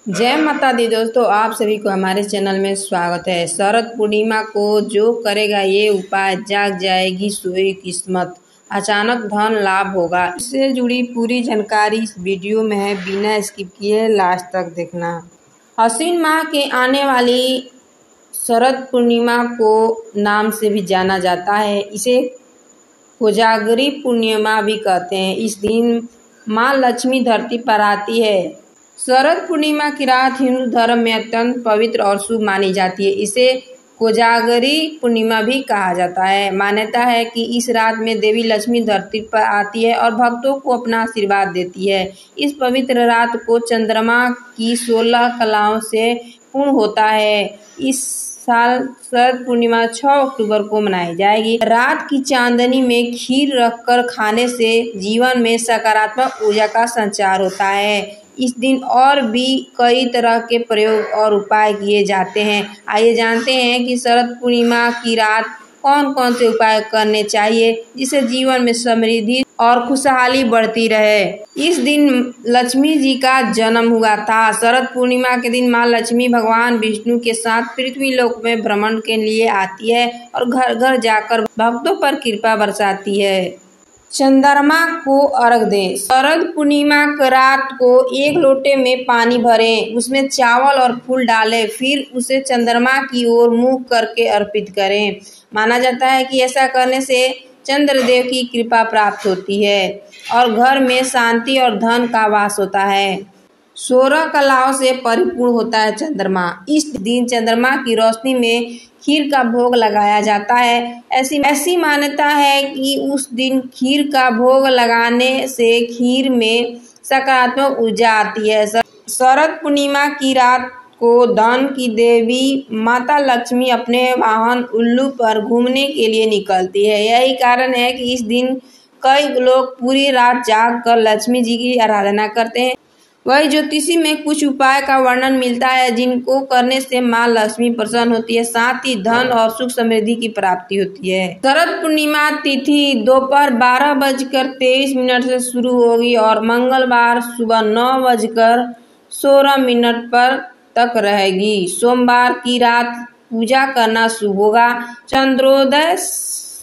जय माता दी दोस्तों, आप सभी को हमारे चैनल में स्वागत है। शरद पूर्णिमा को जो करेगा ये उपाय, जाग जाएगी सोई किस्मत, अचानक धन लाभ होगा। इससे जुड़ी पूरी जानकारी इस वीडियो में है, बिना स्किप किए लास्ट तक देखना। आश्विन माह के आने वाली शरद पूर्णिमा को नाम से भी जाना जाता है। इसे कोजागरी पूर्णिमा भी कहते हैं। इस दिन माँ लक्ष्मी धरती पर आती है। शरद पूर्णिमा की रात हिंदू धर्म में अत्यंत पवित्र और शुभ मानी जाती है। इसे कोजागरी पूर्णिमा भी कहा जाता है। मान्यता है कि इस रात में देवी लक्ष्मी धरती पर आती है और भक्तों को अपना आशीर्वाद देती है। इस पवित्र रात को चंद्रमा की 16 कलाओं से पूर्ण होता है। इस साल शरद पूर्णिमा 6 अक्टूबर को मनाई जाएगी। रात की चांदनी में खीर रखकर खाने से जीवन में सकारात्मक ऊर्जा का संचार होता है। इस दिन और भी कई तरह के प्रयोग और उपाय किए जाते हैं। आइए जानते हैं कि शरद पूर्णिमा की रात कौन कौन से उपाय करने चाहिए जिससे जीवन में समृद्धि और खुशहाली बढ़ती रहे। इस दिन लक्ष्मी जी का जन्म हुआ था। शरद पूर्णिमा के दिन माँ लक्ष्मी भगवान विष्णु के साथ पृथ्वी लोक में भ्रमण के लिए आती है और घर घर जाकर भक्तों पर कृपा बरसाती है। चंद्रमा को अर्घ दें। शरद पूर्णिमा की रात को एक लोटे में पानी भरें, उसमें चावल और फूल डालें, फिर उसे चंद्रमा की ओर मुंह करके अर्पित करें। माना जाता है कि ऐसा करने से चंद्रदेव की कृपा प्राप्त होती है और घर में शांति और धन का वास होता है। 16 कलाओं से परिपूर्ण होता है चंद्रमा। इस दिन चंद्रमा की रोशनी में खीर का भोग लगाया जाता है। ऐसी मान्यता है कि उस दिन खीर का भोग लगाने से खीर में सकारात्मक ऊर्जा आती है। शरद पूर्णिमा की रात को धन की देवी माता लक्ष्मी अपने वाहन उल्लू पर घूमने के लिए निकलती है। यही कारण है कि इस दिन कई लोग पूरी रात जाग कर लक्ष्मी जी की आराधना करते हैं। वही ज्योतिषी में कुछ उपाय का वर्णन मिलता है जिनको करने से माँ लक्ष्मी प्रसन्न होती है, साथ ही धन और सुख समृद्धि की प्राप्ति होती है। शरद पूर्णिमा तिथि दोपहर 12:23 से शुरू होगी और मंगलवार सुबह 9:16 पर तक रहेगी। सोमवार की रात पूजा करना शुभ होगा। चंद्रोदय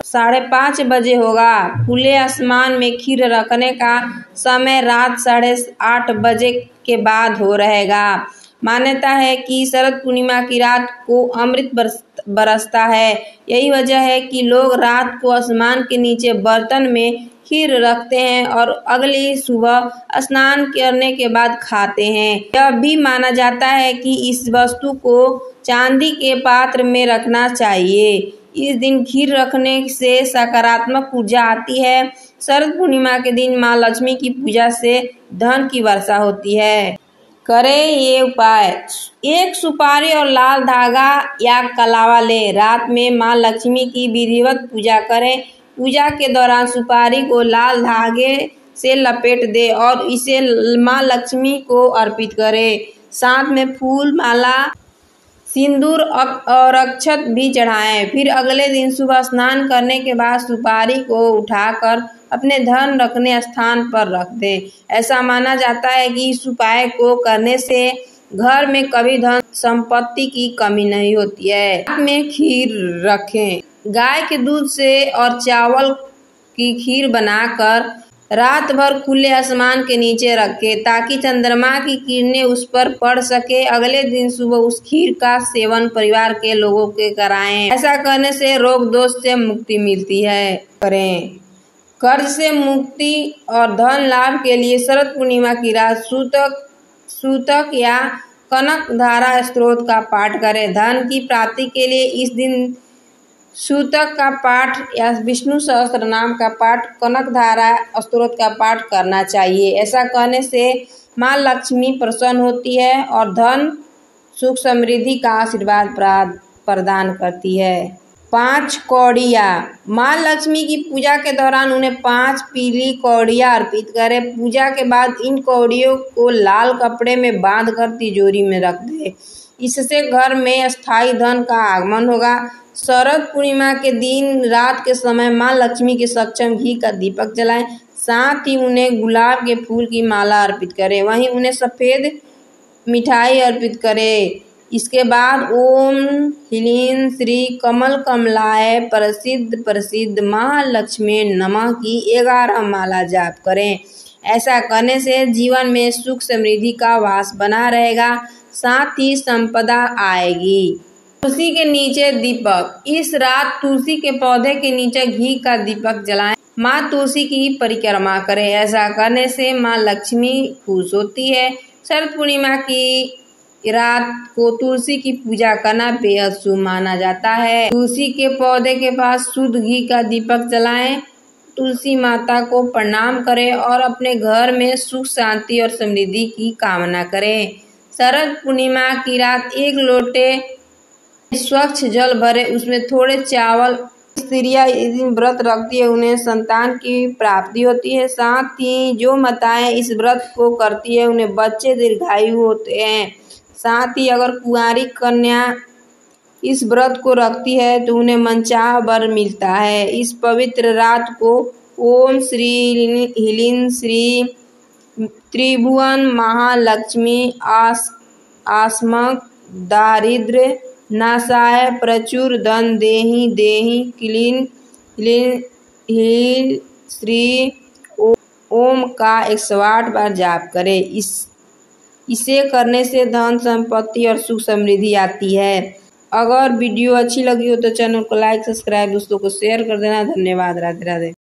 5:30 बजे होगा। खुले आसमान में खीर रखने का समय रात 8:30 बजे के बाद हो रहेगा। मान्यता है कि शरद पूर्णिमा की रात को अमृत बरसता है। यही वजह है कि लोग रात को आसमान के नीचे बर्तन में खीर रखते हैं और अगली सुबह स्नान करने के बाद खाते हैं। यह भी माना जाता है कि इस वस्तु को चांदी के पात्र में रखना चाहिए। इस दिन खीर रखने से सकारात्मक ऊर्जा आती है। शरद पूर्णिमा के दिन माँ लक्ष्मी की पूजा से धन की वर्षा होती है। करें ये उपाय। एक सुपारी और लाल धागा या कलावा लें। रात में माँ लक्ष्मी की विधिवत पूजा करें। पूजा के दौरान सुपारी को लाल धागे से लपेट दें और इसे माँ लक्ष्मी को अर्पित करें। साथ में फूल, माला, सिंदूर और अक्षत भी चढ़ाएं। फिर अगले दिन सुबह स्नान करने के बाद सुपारी को उठाकर अपने धन रखने स्थान पर रख दें। ऐसा माना जाता है कि इस उपाय को करने से घर में कभी धन संपत्ति की कमी नहीं होती है। रात में खीर रखें। गाय के दूध से और चावल की खीर बनाकर रात भर खुले आसमान के नीचे रखें ताकि चंद्रमा की किरणें उस पर पड़ सके। अगले दिन सुबह उस खीर का सेवन परिवार के लोगों के कराएं। ऐसा करने से रोग दोष से मुक्ति मिलती है। करें। कर्ज से मुक्ति और धन लाभ के लिए शरद पूर्णिमा की रात सूतक या कनक धारा स्त्रोत का पाठ करें। धन की प्राप्ति के लिए इस दिन सूतक का पाठ या विष्णु सहस्त्र नाम का पाठ, कनक धारा स्तोत्र का पाठ करना चाहिए। ऐसा करने से माँ लक्ष्मी प्रसन्न होती है और धन सुख समृद्धि का आशीर्वाद प्रदान करती है। 5 कौड़ियाँ। माँ लक्ष्मी की पूजा के दौरान उन्हें 5 पीली कौड़ियाँ अर्पित करें। पूजा के बाद इन कौड़ियों को लाल कपड़े में बांधकर तिजोरी में रख दें। इससे घर में स्थायी धन का आगमन होगा। शरद पूर्णिमा के दिन रात के समय माँ लक्ष्मी के सक्षम घी का दीपक जलाएं। साथ ही उन्हें गुलाब के फूल की माला अर्पित करें। वहीं उन्हें सफ़ेद मिठाई अर्पित करें। इसके बाद ओम ह्रीं श्री कमल कमलाय प्रसिद्ध प्रसिद्ध महालक्ष्मी नमः की 11 माला जाप करें। ऐसा करने से जीवन में सुख समृद्धि का वास बना रहेगा, साथ ही संपदा आएगी। तुलसी के नीचे दीपक। इस रात तुलसी के पौधे के नीचे घी का दीपक जलाएं। माँ तुलसी की परिक्रमा करें। ऐसा करने से माँ लक्ष्मी खुश होती है। शरद पूर्णिमा की रात को तुलसी की पूजा करना बेहद शुभ माना जाता है। तुलसी के पौधे के पास शुद्ध घी का दीपक जलाएं। तुलसी माता को प्रणाम करें और अपने घर में सुख शांति और समृद्धि की कामना करें। शरद पूर्णिमा की रात 1 लोटे स्वच्छ जल भरे, उसमें थोड़े चावल। स्त्रियां इस दिन व्रत रखती है, उन्हें संतान की प्राप्ति होती है। साथ ही जो माताएं इस व्रत को करती है उन्हें बच्चे दीर्घायु होते हैं। साथ ही अगर कुंवारी कन्या इस व्रत को रखती है तो उन्हें मनचाहा वर मिलता है। इस पवित्र रात को ओम ह्रीं श्री त्रिभुवन महालक्ष्मी आस्मक दारिद्र्य नाशाय प्रचुर धन देहि देहि क्लीं ह्रीं श्री ओम का 108 बार जाप करें। इसे करने से धन संपत्ति और सुख समृद्धि आती है। अगर वीडियो अच्छी लगी हो तो चैनल को लाइक सब्सक्राइब दोस्तों को शेयर कर देना। धन्यवाद। राधे राधे।